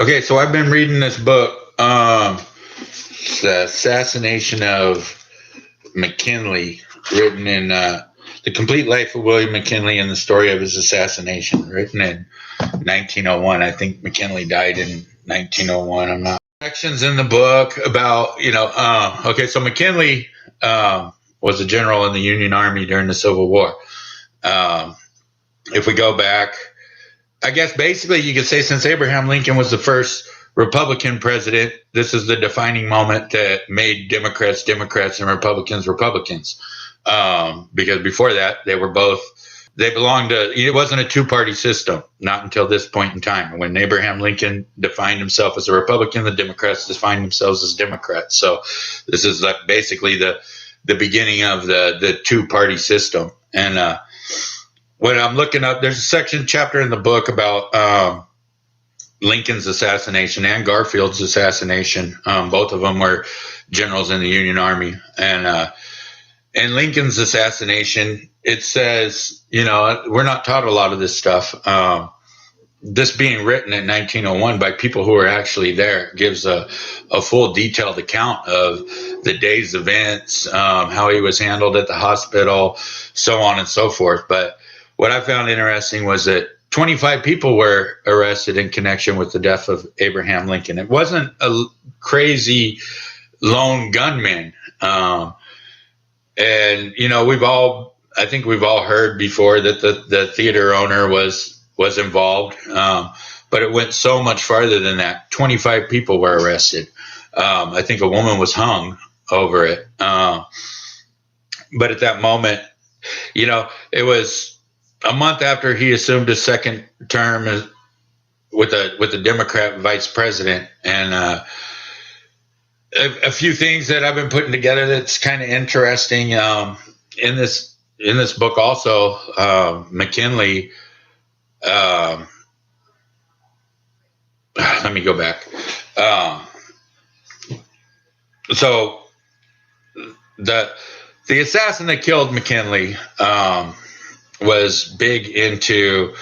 Okay, so I've been reading this book, The Assassination of McKinley, written in The Complete Life of William McKinley and the Story of His Assassination, written in 1901. I think McKinley died in 1901. I'm not. Sections in the book about, okay, so McKinley was a general in the Union Army during the Civil War. If we go back, I guess basically you could say since Abraham Lincoln was the first Republican president, this is the defining moment that made Democrats Democrats and Republicans Republicans. Because before that, they belonged to, it wasn't a two-party system, not until this point in time. When Abraham Lincoln defined himself as a Republican, the Democrats defined themselves as Democrats. So this is like basically the beginning of the two-party system. And when I'm looking up, there's a chapter in the book about Lincoln's assassination and Garfield's assassination. Both of them were generals in the Union Army. And Lincoln's assassination, it says, we're not taught a lot of this stuff. This being written in 1901 by people who were actually there gives a full detailed account of the day's events, how he was handled at the hospital, so on and so forth. But what I found interesting was that 25 people were arrested in connection with the death of Abraham Lincoln. It wasn't a crazy lone gunman. And, I think we've all heard before that the theater owner was involved. But it went so much farther than that. 25 people were arrested. I think a woman was hung over it. But at that moment, it was a month after he assumed his second term with the Democrat vice president. And a few things that I've been putting together that's kind of interesting in this book also, McKinley. Let me go back. So the assassin that killed McKinley was big into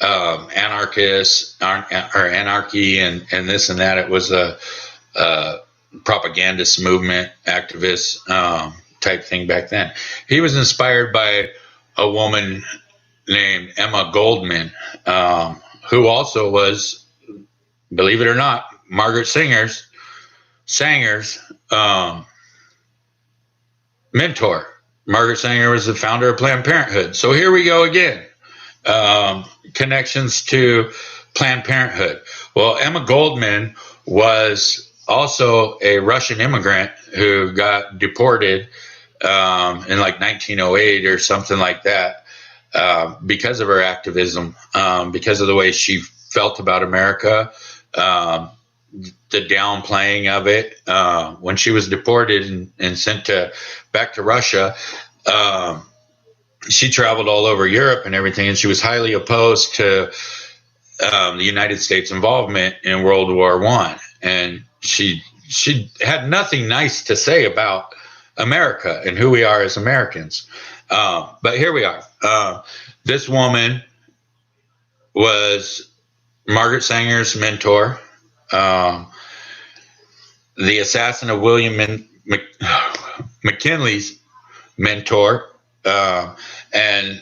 anarchists or anarchy and this and that. It was a propagandist movement, activist type thing back then. He was inspired by a woman named Emma Goldman, who also was, believe it or not, Margaret Sanger's mentor. Margaret Sanger was the founder of Planned Parenthood. So here we go again. Connections to Planned Parenthood. Well, Emma Goldman was also a Russian immigrant who got deported in like 1908 or something like that because of her activism, because of the way she felt about America, the downplaying of it. When she was deported and sent back to Russia, she traveled all over Europe and everything, and she was highly opposed to the United States involvement in World War I. And she had nothing nice to say about America and who we are as Americans. But here we are. This woman was Margaret Sanger's mentor, the assassin of William McKinley's mentor, and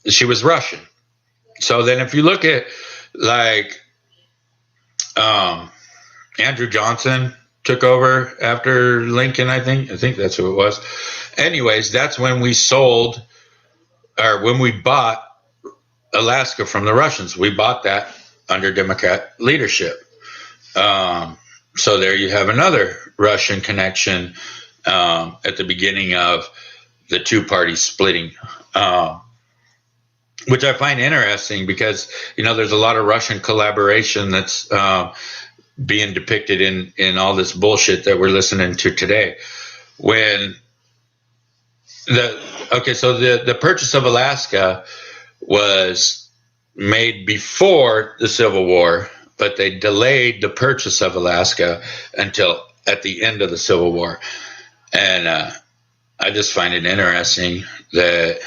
she was Russian. So then if you look at like Andrew Johnson took over after Lincoln, I think that's who it was. Anyways, that's when we bought Alaska from the Russians. We bought that under Democrat leadership. So there you have another Russian connection at the beginning of the two-party splitting, which I find interesting because, there's a lot of Russian collaboration that's being depicted in all this bullshit that we're listening to today. So the purchase of Alaska was made before the Civil War, but they delayed the purchase of Alaska until at the end of the Civil War. And I just find it interesting that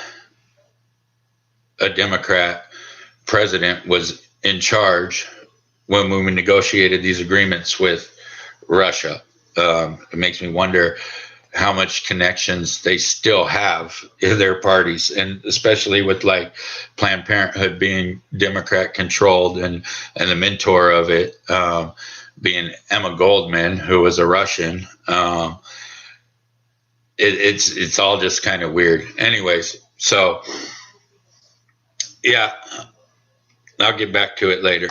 a Democrat president was in charge when we negotiated these agreements with Russia. It makes me wonder how much connections they still have in their parties, and especially with like Planned Parenthood being Democrat controlled, and the mentor of it being Emma Goldman, who was a Russian. It's all just kind of weird. Anyways, so yeah, I'll get back to it later.